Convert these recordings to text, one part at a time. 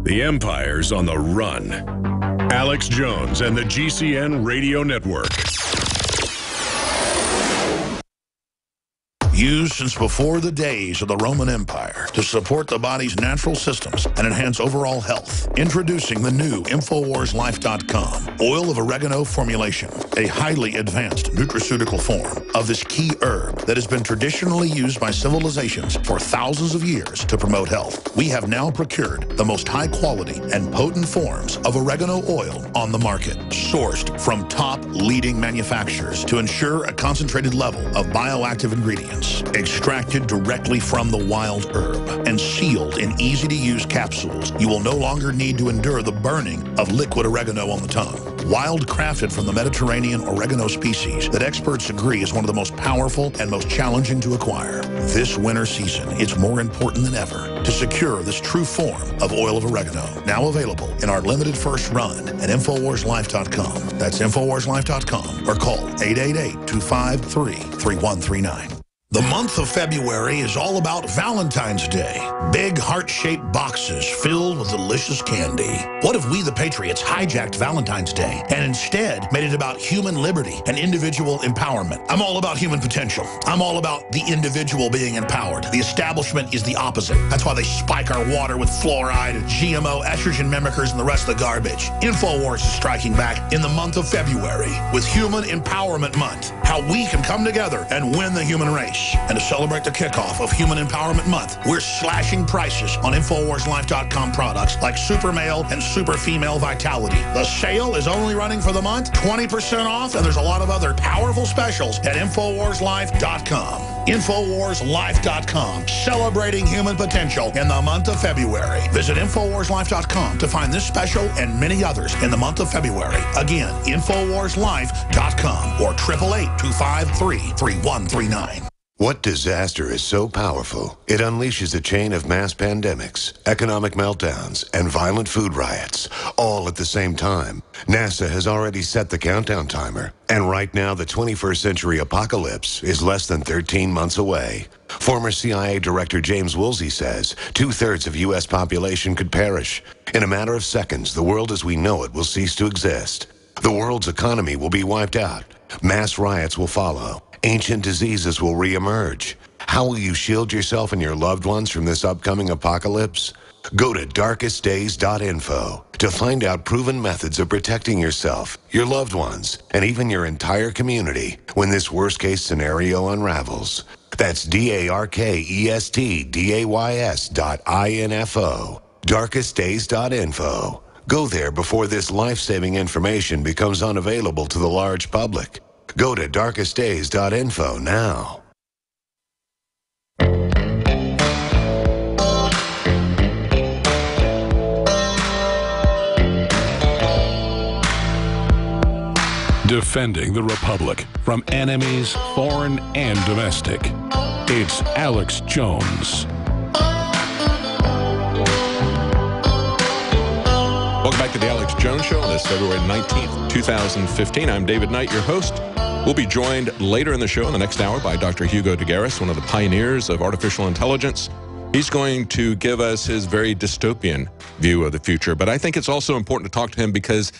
The Empire's on the run. Alex Jones and the GCN Radio Network. Used since before the days of the Roman Empire to support the body's natural systems and enhance overall health. Introducing the new InfoWarsLife.com oil of oregano formulation, a highly advanced nutraceutical form of this key herb that has been traditionally used by civilizations for thousands of years to promote health. We have now procured the most high quality and potent forms of oregano oil on the market, sourced from top leading manufacturers to ensure a concentrated level of bioactive ingredients. Extracted directly from the wild herb and sealed in easy-to-use capsules, you will no longer need to endure the burning of liquid oregano on the tongue. Wild crafted from the Mediterranean oregano species that experts agree is one of the most powerful and most challenging to acquire. This winter season, it's more important than ever to secure this true form of oil of oregano. Now available in our limited first run at InfoWarsLife.com. That's InfoWarsLife.com or call 888-253-3139. The month of February is all about Valentine's Day. Big heart-shaped boxes filled with delicious candy. What if we, the Patriots, hijacked Valentine's Day and instead made it about human liberty and individual empowerment? I'm all about human potential. I'm all about the individual being empowered. The establishment is the opposite. That's why they spike our water with fluoride and GMO, estrogen mimickers, and the rest of the garbage. InfoWars is striking back in the month of February with Human Empowerment Month. How we can come together and win the human race. And to celebrate the kickoff of Human Empowerment Month, we're slashing prices on InfoWarsLife.com products like Super Male and Super Female Vitality. The sale is only running for the month, 20% off, and there's a lot of other powerful specials at InfoWarsLife.com. InfoWarsLife.com, celebrating human potential in the month of February. Visit InfoWarsLife.com to find this special and many others in the month of February. Again, InfoWarsLife.com or 888-253-3139. What disaster is so powerful, it unleashes a chain of mass pandemics, economic meltdowns, and violent food riots, all at the same time? NASA has already set the countdown timer, and right now the 21st century apocalypse is less than 13 months away. Former CIA Director James Woolsey says 2/3 of U.S. population could perish. In a matter of seconds, the world as we know it will cease to exist. The world's economy will be wiped out. Mass riots will follow. Ancient diseases will reemerge. How will you shield yourself and your loved ones from this upcoming apocalypse? Go to darkestdays.info to find out proven methods of protecting yourself, your loved ones, and even your entire community when this worst-case scenario unravels. That's darkestdays.info. darkestdays.info. Go there before this life-saving information becomes unavailable to the large public. Go to darkestdays.info now. Defending the Republic from enemies, foreign and domestic. It's Alex Jones. Welcome back to the Alex Jones Show on this February 19th, 2015. I'm David Knight, your host. We'll be joined later in the show in the next hour by Dr. Hugo de Garis, one of the pioneers of artificial intelligence. He's going to give us his very dystopian view of the future. But I think it's also important to talk to him because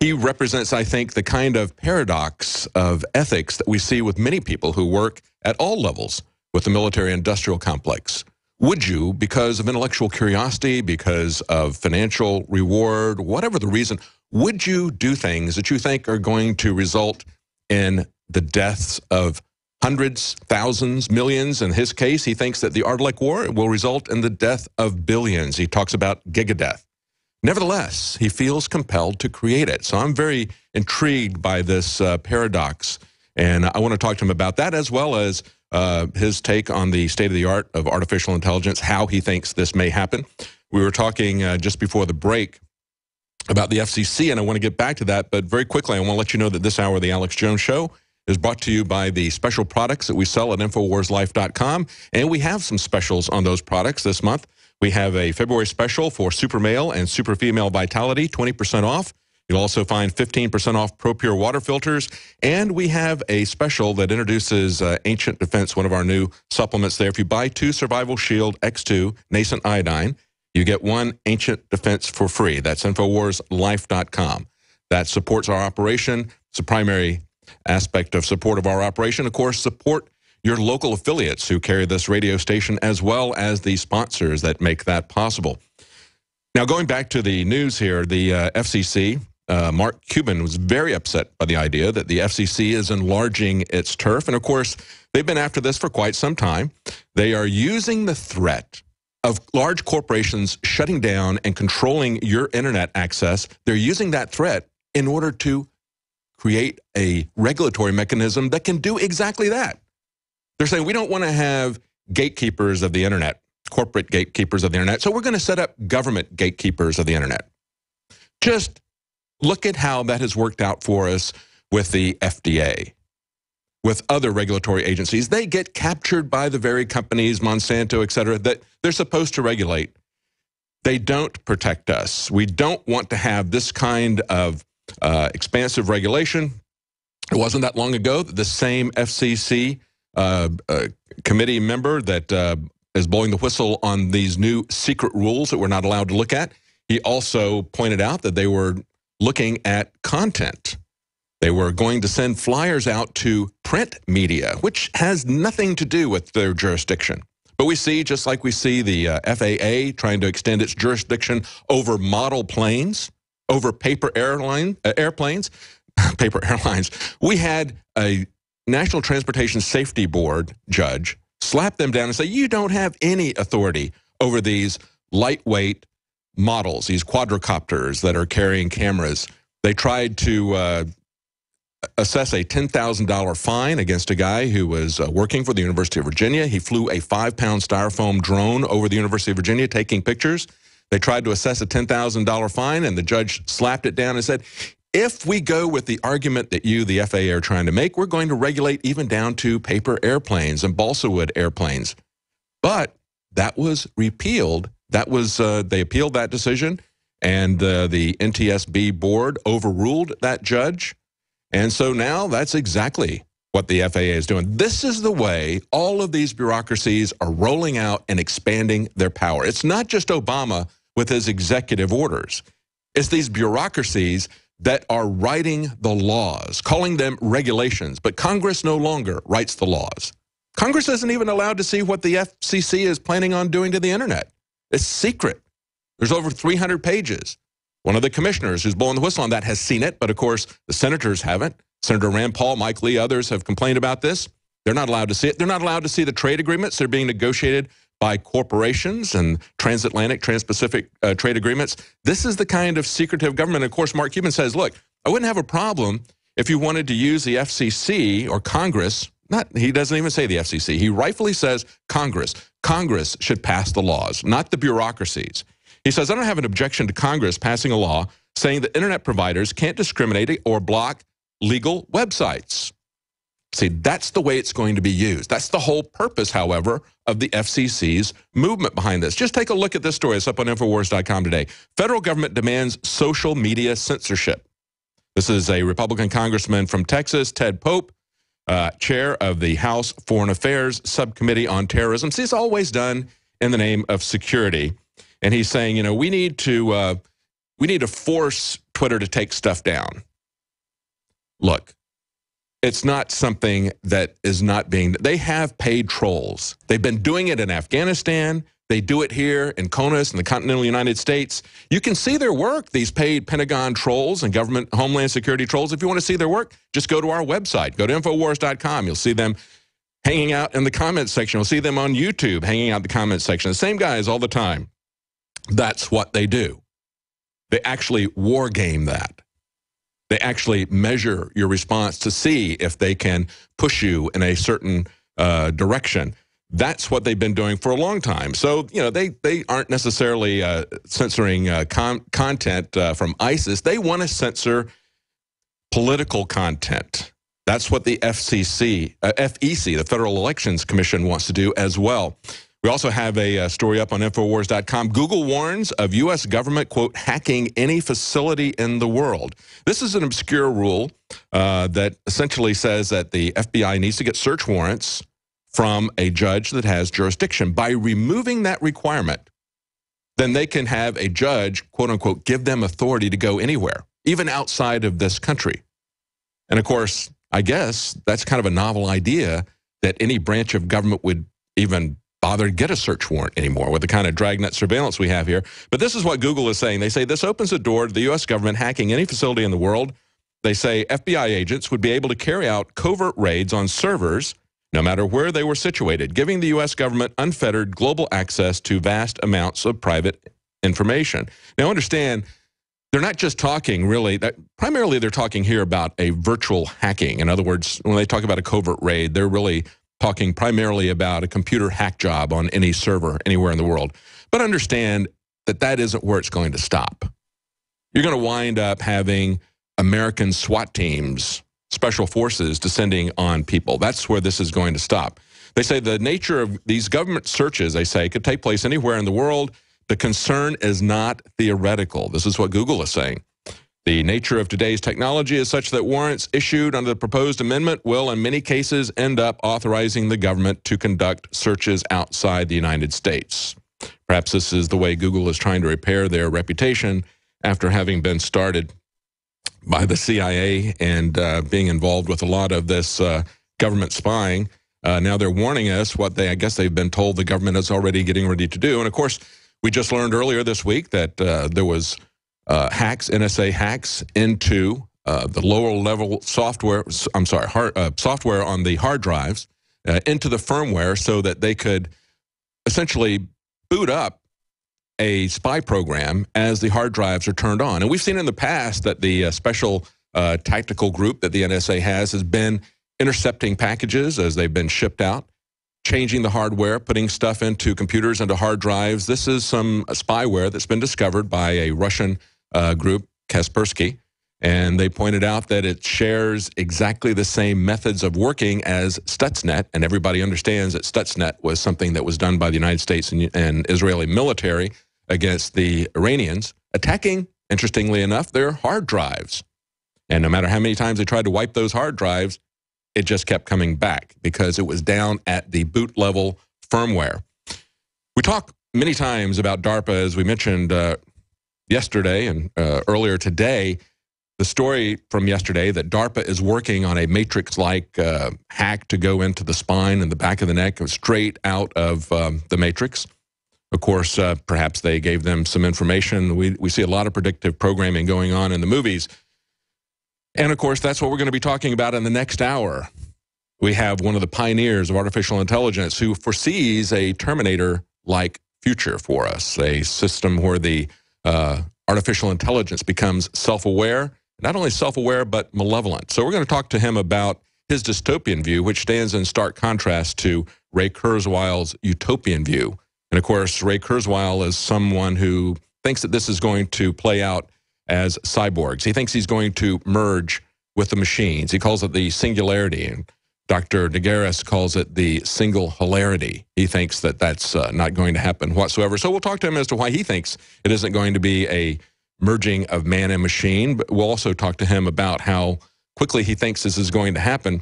he represents, I think, the kind of paradox of ethics that we see with many people who work at all levels with the military-industrial complex. Would you, because of intellectual curiosity, because of financial reward, whatever the reason, would you do things that you think are going to result in the deaths of hundreds, thousands, millions? In his case, he thinks that the Ardalek War will result in the death of billions. He talks about gigadeath. Nevertheless, he feels compelled to create it. So I'm very intrigued by this paradox, and I want to talk to him about that as well as his take on the state-of-the-art of artificial intelligence, how he thinks this may happen. We were talking just before the break about the FCC, and I want to get back to that, but very quickly, I want to let you know that this hour of the Alex Jones Show is brought to you by the special products that we sell at InfoWarsLife.com, and we have some specials on those products this month. We have a February special for Super Male and Super Female Vitality, 20% off. You'll also find 15% off Pro Pure water filters, and we have a special that introduces Ancient Defense, one of our new supplements there. If you buy 2 Survival Shield X2 Nascent Iodine, You get one ancient defense for free. That's InfoWarsLife.com. That supports our operation. It's a primary aspect of support of our operation. Of course, support your local affiliates who carry this radio station, as well as the sponsors that make that possible. Now, going back to the news here, the FCC, Mark Cuban was very upset by the idea that the FCC is enlarging its turf. And of course, they've been after this for quite some time. They are using the threat of large corporations shutting down and controlling your internet access. They're using that threat in order to create a regulatory mechanism that can do exactly that. They're saying we don't want to have gatekeepers of the internet, corporate gatekeepers of the internet, so we're going to set up government gatekeepers of the internet. Just look at how that has worked out for us with the FDA, with other regulatory agencies. They get captured by the very companies, Monsanto, et cetera, that they're supposed to regulate. They don't protect us. We don't want to have this kind of expansive regulation. It wasn't that long ago that the same FCC committee member that is blowing the whistle on these new secret rules that we're not allowed to look at, he also pointed out that they were looking at content. They were going to send flyers out to print media, which has nothing to do with their jurisdiction. But we see, just like we see the FAA trying to extend its jurisdiction over model planes, over paper airplanes, paper airlines. We had a National Transportation Safety Board judge slap them down and say, you don't have any authority over these lightweight models, these quadricopters that are carrying cameras. They tried to assess a $10,000 fine against a guy who was working for the University of Virginia. He flew a 5-pound styrofoam drone over the University of Virginia taking pictures. They tried to assess a $10,000 fine, and the judge slapped it down and said, if we go with the argument that you, the FAA, are trying to make, we're going to regulate even down to paper airplanes and balsa wood airplanes. But that was repealed. That was they appealed that decision, and the NTSB board overruled that judge. And so now that's exactly what the FAA is doing. This is the way all of these bureaucracies are rolling out and expanding their power. It's not just Obama with his executive orders. It's these bureaucracies that are writing the laws, calling them regulations. But Congress no longer writes the laws. Congress isn't even allowed to see what the FCC is planning on doing to the internet. It's secret. There's over 300 pages. One of the commissioners who's blowing the whistle on that has seen it, but of course the senators haven't. Senator Rand Paul, Mike Lee, others have complained about this. They're not allowed to see it. They're not allowed to see the trade agreements that are being negotiated by corporations and transatlantic, transpacific trade agreements. This is the kind of secretive government. Of course, Mark Cuban says, look, I wouldn't have a problem if you wanted to use the FCC or Congress. He doesn't even say the FCC. He rightfully says Congress. Congress should pass the laws, not the bureaucracies. He says, I don't have an objection to Congress passing a law saying that internet providers can't discriminate or block legal websites. See, that's the way it's going to be used. That's the whole purpose, however, of the FCC's movement behind this. Just take a look at this story. It's up on Infowars.com today. Federal government demands social media censorship. This is a Republican congressman from Texas, Ted Pope, chair of the House Foreign Affairs Subcommittee on Terrorism. See, it's always done in the name of security. And he's saying, you know, we need to force Twitter to take stuff down. Look. It's not something that is not being, they have paid trolls. They've been doing it in Afghanistan. They do it here in CONUS in the continental United States. You can see their work, these paid Pentagon trolls and government homeland security trolls. If you want to see their work, just go to our website. Go to Infowars.com. You'll see them hanging out in the comments section. You'll see them on YouTube hanging out in the comments section. The same guys all the time. That's what they do. They actually war game that. They actually measure your response to see if they can push you in a certain direction. That's what they've been doing for a long time. So, you know, they aren't necessarily censoring content from ISIS. They want to censor political content. That's what the FEC, the Federal Elections Commission, wants to do as well. We also have a story up on Infowars.com. Google warns of U.S. government, quote, hacking any facility in the world. This is an obscure rule that essentially says that the FBI needs to get search warrants from a judge that has jurisdiction. By removing that requirement, then they can have a judge, quote unquote, give them authority to go anywhere, even outside of this country. And of course, I guess that's kind of a novel idea that any branch of government would even bother to get a search warrant anymore with the kind of dragnet surveillance we have here. But this is what Google is saying. They say this opens the door to the U.S. government hacking any facility in the world. They say FBI agents would be able to carry out covert raids on servers no matter where they were situated, giving the U.S. government unfettered global access to vast amounts of private information. Now, understand, they're not just talking really, primarily they're talking here about a virtual hacking. In other words, when they talk about a covert raid, they're really talking primarily about a computer hack job on any server anywhere in the world. But understand that that isn't where it's going to stop. You're going to wind up having American SWAT teams, special forces, descending on people. That's where this is going to stop. They say the nature of these government searches, they say, could take place anywhere in the world. The concern is not theoretical. This is what Google is saying. The nature of today's technology is such that warrants issued under the proposed amendment will, in many cases, end up authorizing the government to conduct searches outside the United States. Perhaps this is the way Google is trying to repair their reputation after having been started by the CIA and being involved with a lot of this government spying. Now they're warning us what I guess they've been told the government is already getting ready to do. And of course, we just learned earlier this week that there was NSA hacks into the lower level software, software on the hard drives, into the firmware so that they could essentially boot up a spy program as the hard drives are turned on. And we've seen in the past that the special tactical group that the NSA has been intercepting packages as they've been shipped out, changing the hardware, putting stuff into computers, into hard drives. This is some spyware that's been discovered by a Russian group, Kaspersky, and they pointed out that it shares exactly the same methods of working as Stuxnet, and everybody understands that Stuxnet was something that was done by the United States and Israeli military against the Iranians, attacking, interestingly enough, their hard drives. And no matter how many times they tried to wipe those hard drives, it just kept coming back because it was down at the boot level firmware. We talk many times about DARPA, as we mentioned yesterday and earlier today, the story from yesterday that DARPA is working on a Matrix-like hack to go into the spine and the back of the neck, straight out of the Matrix. Of course, perhaps they gave them some information. We see a lot of predictive programming going on in the movies. And of course, that's what we're going to be talking about in the next hour. We have one of the pioneers of artificial intelligence who foresees a Terminator-like future for us, a system where the artificial intelligence becomes self-aware, not only self-aware, but malevolent. So we're going to talk to him about his dystopian view, which stands in stark contrast to Ray Kurzweil's utopian view. And of course, Ray Kurzweil is someone who thinks that this is going to play out as cyborgs. He thinks he's going to merge with the machines. He calls it the singularity, and Dr. Nagaris calls it the single hilarity. He thinks that that's not going to happen whatsoever. So we'll talk to him as to why he thinks it isn't going to be a merging of man and machine, but we'll also talk to him about how quickly he thinks this is going to happen.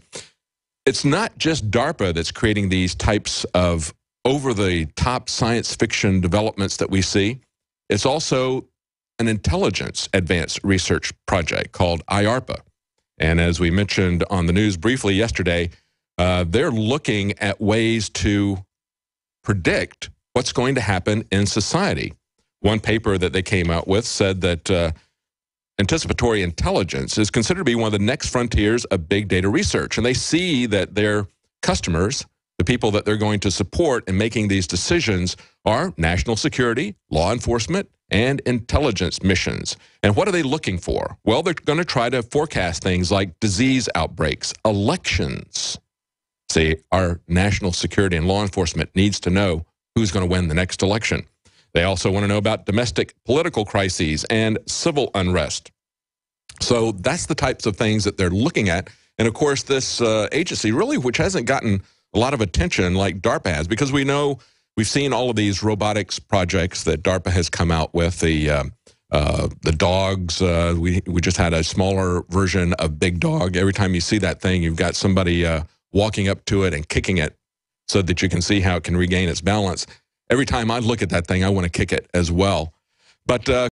It's not just DARPA that's creating these types of over-the-top science fiction developments that we see. It's also an intelligence advanced research project called IARPA. And as we mentioned on the news briefly yesterday, they're looking at ways to predict what's going to happen in society. One paper that they came out with said that anticipatory intelligence is considered to be one of the next frontiers of big data research. And they see that their customers, the people that they're going to support in making these decisions, are national security, law enforcement, and intelligence missions. And what are they looking for? Well, they're going to try to forecast things like disease outbreaks, elections. See, our national security and law enforcement needs to know who's going to win the next election. They also want to know about domestic political crises and civil unrest. So that's the types of things that they're looking at. And of course, this agency really, which hasn't gotten a lot of attention like DARPA has, because we know we've seen all of these robotics projects that DARPA has come out with, the dogs. We just had a smaller version of Big Dog. Every time you see that thing, you've got somebody walking up to it and kicking it so that you can see how it can regain its balance. every time I look at that thing, I want to kick it as well. But